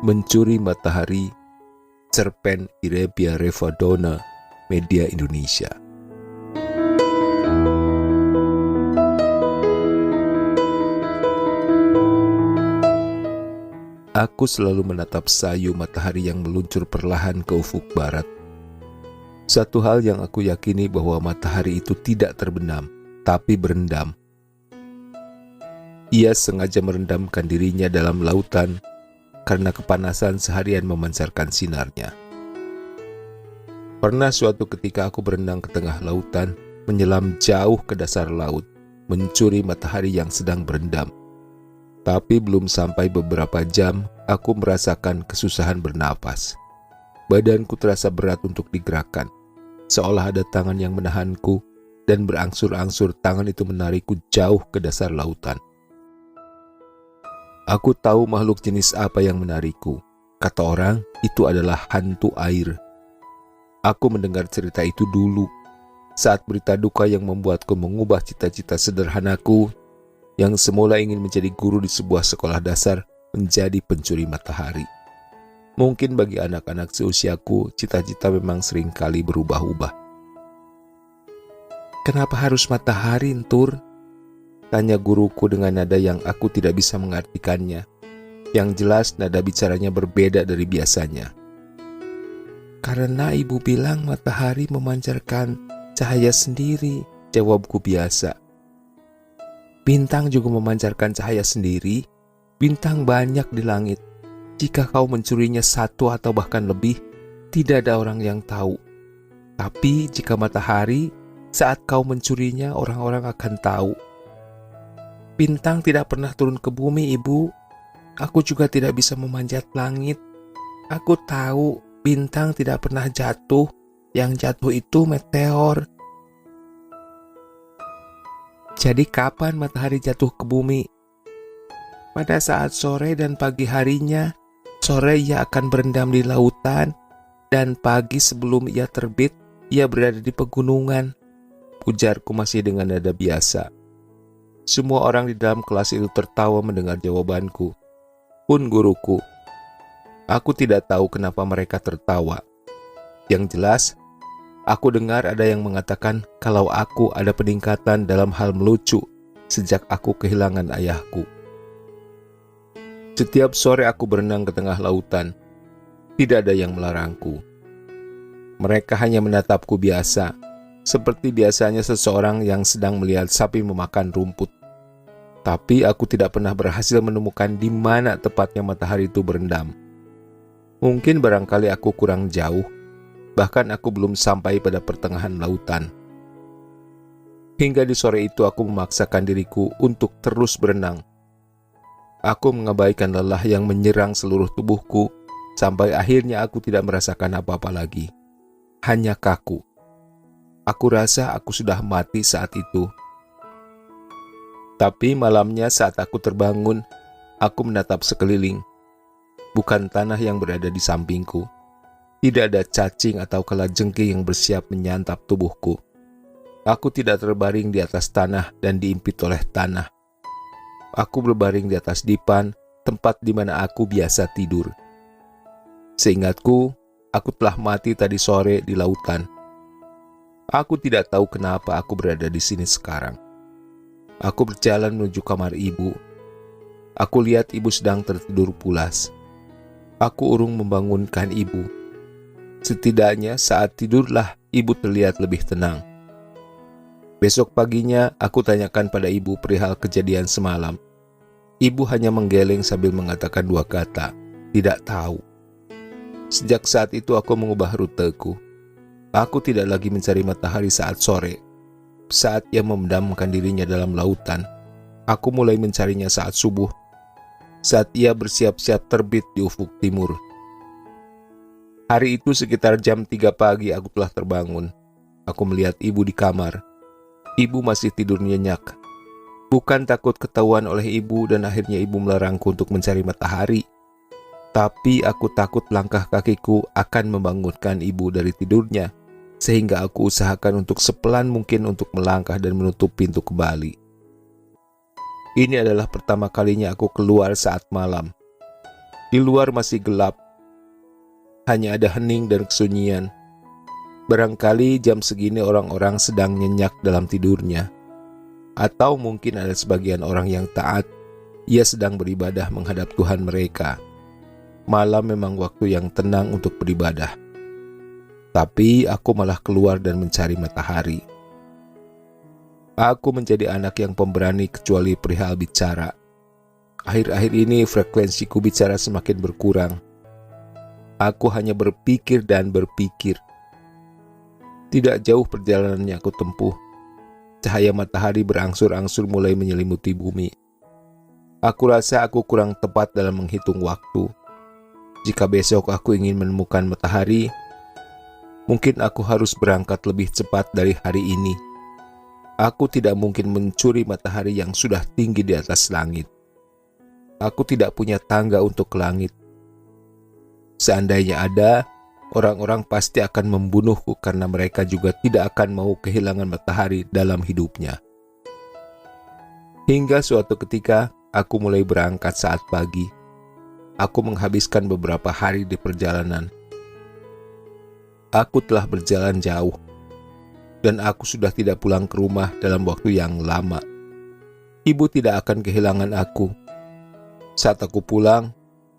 Mencuri Matahari, cerpen Irebia Revadona, Media Indonesia. Aku selalu menatap sayu matahari yang meluncur perlahan ke ufuk barat. Satu hal yang aku yakini bahwa matahari itu tidak terbenam, tapi berendam. Ia sengaja merendamkan dirinya dalam lautan karena kepanasan seharian memancarkan sinarnya. Pernah suatu ketika aku berenang ke tengah lautan, menyelam jauh ke dasar laut, mencuri matahari yang sedang berendam. Tapi belum sampai beberapa jam, aku merasakan kesusahan bernapas. Badanku terasa berat untuk digerakkan, seolah ada tangan yang menahanku, dan berangsur-angsur tangan itu menarikku jauh ke dasar lautan. Aku tahu makhluk jenis apa yang menarikku. Kata orang, itu adalah hantu air. Aku mendengar cerita itu dulu, saat berita duka yang membuatku mengubah cita-cita sederhanaku, yang semula ingin menjadi guru di sebuah sekolah dasar, menjadi pencuri matahari. Mungkin bagi anak-anak seusiaku, cita-cita memang seringkali berubah-ubah. "Kenapa harus matahari, Entur?" tanya guruku dengan nada yang aku tidak bisa mengartikannya. Yang jelas nada bicaranya berbeda dari biasanya. "Karena ibu bilang matahari memancarkan cahaya sendiri," jawabku biasa. "Bintang juga memancarkan cahaya sendiri. Bintang banyak di langit. Jika kau mencurinya satu atau bahkan lebih, tidak ada orang yang tahu. Tapi jika matahari, saat kau mencurinya, orang-orang akan tahu." "Bintang tidak pernah turun ke bumi, Ibu. Aku juga tidak bisa memanjat langit. Aku tahu bintang tidak pernah jatuh. Yang jatuh itu meteor." "Jadi kapan matahari jatuh ke bumi?" "Pada saat sore dan pagi harinya. Sore ia akan berendam di lautan, dan pagi sebelum ia terbit, ia berada di pegunungan," ujarku masih dengan nada biasa. Semua orang di dalam kelas itu tertawa mendengar jawabanku, pun guruku. Aku tidak tahu kenapa mereka tertawa. Yang jelas, aku dengar ada yang mengatakan kalau aku ada peningkatan dalam hal melucu sejak aku kehilangan ayahku. Setiap sore aku berenang ke tengah lautan. Tidak ada yang melarangku. Mereka hanya menatapku biasa, seperti biasanya seseorang yang sedang melihat sapi memakan rumput. Tapi aku tidak pernah berhasil menemukan di mana tepatnya matahari itu berendam. Mungkin barangkali aku kurang jauh, bahkan aku belum sampai pada pertengahan lautan. Hingga di sore itu aku memaksakan diriku untuk terus berenang. Aku mengabaikan lelah yang menyerang seluruh tubuhku, sampai akhirnya aku tidak merasakan apa-apa lagi. Hanya kaku. Aku rasa aku sudah mati saat itu. Tapi malamnya saat aku terbangun, aku menatap sekeliling. Bukan tanah yang berada di sampingku. Tidak ada cacing atau kalajengking yang bersiap menyantap tubuhku. Aku tidak terbaring di atas tanah dan diimpit oleh tanah. Aku berbaring di atas dipan, tempat di mana aku biasa tidur. Seingatku, aku telah mati tadi sore di lautan. Aku tidak tahu kenapa aku berada di sini sekarang. Aku berjalan menuju kamar ibu. Aku lihat ibu sedang tertidur pulas. Aku urung membangunkan ibu. Setidaknya saat tidurlah ibu terlihat lebih tenang. Besok paginya aku tanyakan pada ibu perihal kejadian semalam. Ibu hanya menggeleng sambil mengatakan dua kata, "Tidak tahu." Sejak saat itu aku mengubah ruteku. Aku tidak lagi mencari matahari saat sore. Saat ia memendamkan dirinya dalam lautan, aku mulai mencarinya saat subuh. Saat ia bersiap-siap terbit di ufuk timur. Hari itu sekitar jam 3 pagi aku telah terbangun. Aku melihat ibu di kamar. Ibu masih tidur nyenyak. Bukan takut ketahuan oleh ibu dan akhirnya ibu melarangku untuk mencari matahari. Tapi aku takut langkah kakiku akan membangunkan ibu dari tidurnya, sehingga aku usahakan untuk sepelan mungkin untuk melangkah dan menutup pintu kembali. Ini adalah pertama kalinya aku keluar saat malam. Di luar masih gelap, hanya ada hening dan kesunyian. Barangkali jam segini orang-orang sedang nyenyak dalam tidurnya. Atau mungkin ada sebagian orang yang taat, ia sedang beribadah menghadap Tuhan mereka. Malam memang waktu yang tenang untuk beribadah. Tapi aku malah keluar dan mencari matahari. Aku menjadi anak yang pemberani kecuali perihal bicara. Akhir-akhir ini frekuensiku bicara semakin berkurang. Aku hanya berpikir dan berpikir. Tidak jauh perjalanan yang aku tempuh. Cahaya matahari berangsur-angsur mulai menyelimuti bumi. Aku rasa aku kurang tepat dalam menghitung waktu. Jika besok aku ingin menemukan matahari, mungkin aku harus berangkat lebih cepat dari hari ini. Aku tidak mungkin mencuri matahari yang sudah tinggi di atas langit. Aku tidak punya tangga untuk ke langit. Seandainya ada, orang-orang pasti akan membunuhku karena mereka juga tidak akan mau kehilangan matahari dalam hidupnya. Hingga suatu ketika, aku mulai berangkat saat pagi. Aku menghabiskan beberapa hari di perjalanan. Aku telah berjalan jauh, dan aku sudah tidak pulang ke rumah dalam waktu yang lama. Ibu tidak akan kehilangan aku. Saat aku pulang,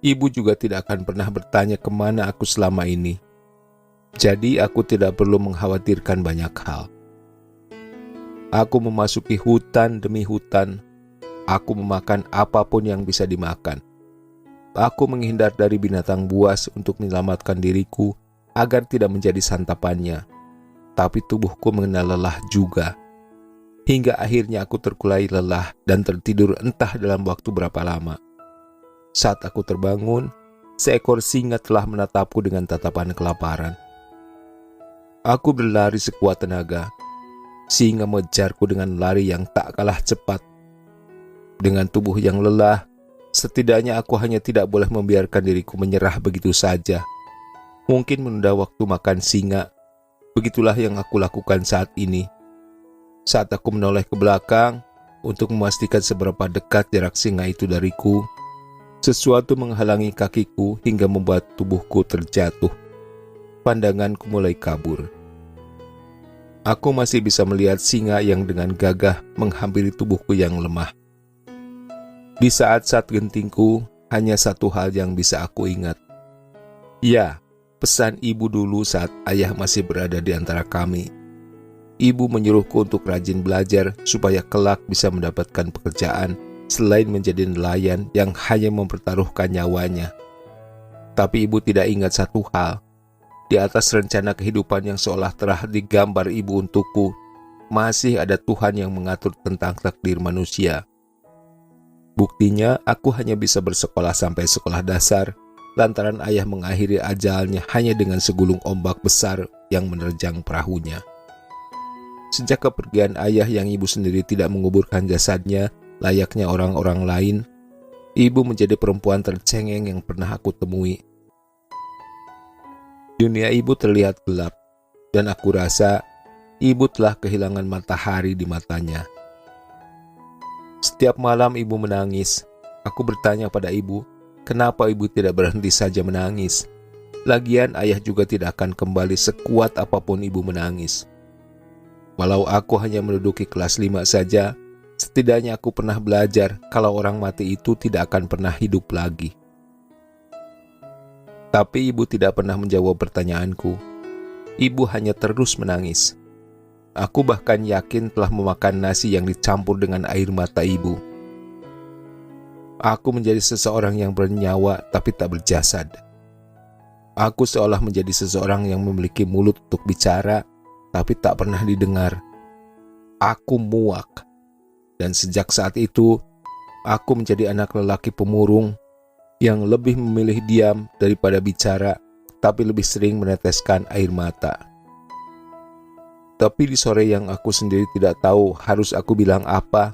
ibu juga tidak akan pernah bertanya kemana aku selama ini. Jadi aku tidak perlu mengkhawatirkan banyak hal. Aku memasuki hutan demi hutan. Aku memakan apapun yang bisa dimakan. Aku menghindar dari binatang buas untuk menyelamatkan diriku agar tidak menjadi santapannya. Tapi tubuhku mengenal lelah juga. Hingga akhirnya aku terkulai lelah dan tertidur entah dalam waktu berapa lama. Saat aku terbangun, seekor singa telah menatapku dengan tatapan kelaparan. Aku berlari sekuat tenaga. Singa mengejarku dengan lari yang tak kalah cepat. Dengan tubuh yang lelah, setidaknya aku hanya tidak boleh membiarkan diriku menyerah begitu saja. Mungkin menunda waktu makan singa. Begitulah yang aku lakukan saat ini. Saat aku menoleh ke belakang untuk memastikan seberapa dekat jarak singa itu dariku, sesuatu menghalangi kakiku hingga membuat tubuhku terjatuh. Pandanganku mulai kabur. Aku masih bisa melihat singa yang dengan gagah menghampiri tubuhku yang lemah. Di saat-saat gentingku, hanya satu hal yang bisa aku ingat. Ya, pesan ibu dulu saat ayah masih berada di antara kami. Ibu menyuruhku untuk rajin belajar supaya kelak bisa mendapatkan pekerjaan selain menjadi nelayan yang hanya mempertaruhkan nyawanya. Tapi ibu tidak ingat satu hal. Di atas rencana kehidupan yang seolah telah digambar ibu untukku, masih ada Tuhan yang mengatur tentang takdir manusia. Buktinya, aku hanya bisa bersekolah sampai sekolah dasar, lantaran ayah mengakhiri ajalnya hanya dengan segulung ombak besar yang menerjang perahunya. Sejak kepergian ayah yang ibu sendiri tidak menguburkan jasadnya layaknya orang-orang lain, ibu menjadi perempuan tercengeng yang pernah aku temui. Dunia ibu terlihat gelap, dan aku rasa ibu telah kehilangan matahari di matanya. Setiap malam ibu menangis. Aku bertanya pada ibu, kenapa ibu tidak berhenti saja menangis? Lagian ayah juga tidak akan kembali sekuat apapun ibu menangis. Walau aku hanya menduduki kelas 5 saja, setidaknya aku pernah belajar kalau orang mati itu tidak akan pernah hidup lagi. Tapi ibu tidak pernah menjawab pertanyaanku. Ibu hanya terus menangis. Aku bahkan yakin telah memakan nasi yang dicampur dengan air mata ibu. Aku menjadi seseorang yang bernyawa tapi tak berjasad. Aku seolah menjadi seseorang yang memiliki mulut untuk bicara tapi tak pernah didengar. Aku muak. Dan sejak saat itu, aku menjadi anak lelaki pemurung yang lebih memilih diam daripada bicara, tapi lebih sering meneteskan air mata. Tapi di sore yang aku sendiri tidak tahu harus aku bilang apa,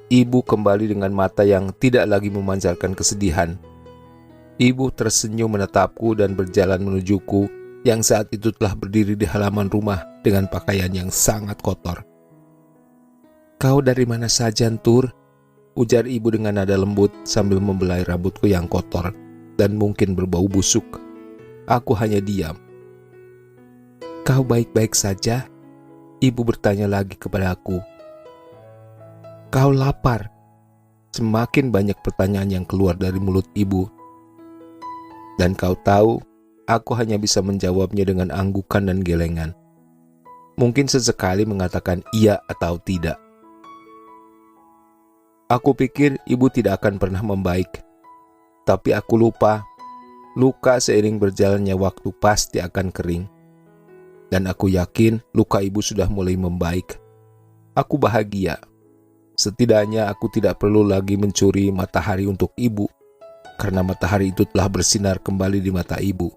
ibu kembali dengan mata yang tidak lagi memancarkan kesedihan. Ibu tersenyum menatapku dan berjalan menujuku yang saat itu telah berdiri di halaman rumah dengan pakaian yang sangat kotor. "Kau dari mana saja, Tur?" ujar ibu dengan nada lembut sambil membelai rambutku yang kotor dan mungkin berbau busuk. Aku hanya diam. Kau baik-baik saja? Ibu bertanya lagi kepada aku. Kau lapar? Semakin banyak pertanyaan yang keluar dari mulut ibu. Dan kau tahu, aku hanya bisa menjawabnya dengan anggukan dan gelengan. Mungkin sesekali mengatakan iya atau tidak. Aku pikir ibu tidak akan pernah membaik. Tapi aku lupa, luka seiring berjalannya waktu pasti akan kering. Dan aku yakin luka ibu sudah mulai membaik. Aku bahagia. Setidaknya aku tidak perlu lagi mencuri matahari untuk ibu, karena matahari itu telah bersinar kembali di mata ibu.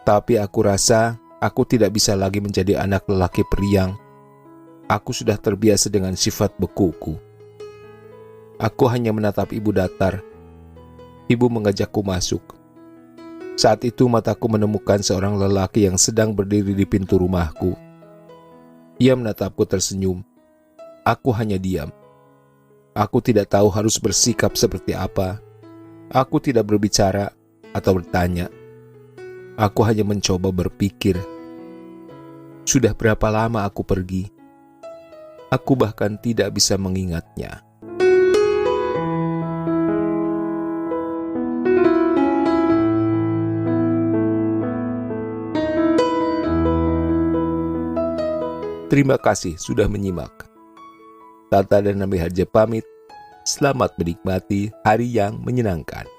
Tapi aku rasa aku tidak bisa lagi menjadi anak lelaki periang. Aku sudah terbiasa dengan sifat bekuku. Aku hanya menatap ibu datar. Ibu mengajakku masuk. Saat itu mataku menemukan seorang lelaki yang sedang berdiri di pintu rumahku. Ia menatapku tersenyum. Aku hanya diam. Aku tidak tahu harus bersikap seperti apa. Aku tidak berbicara atau bertanya. Aku hanya mencoba berpikir. Sudah berapa lama aku pergi? Aku bahkan tidak bisa mengingatnya. Terima kasih sudah menyimak. Tata dan Nabi Harja pamit. Selamat menikmati hari yang menyenangkan.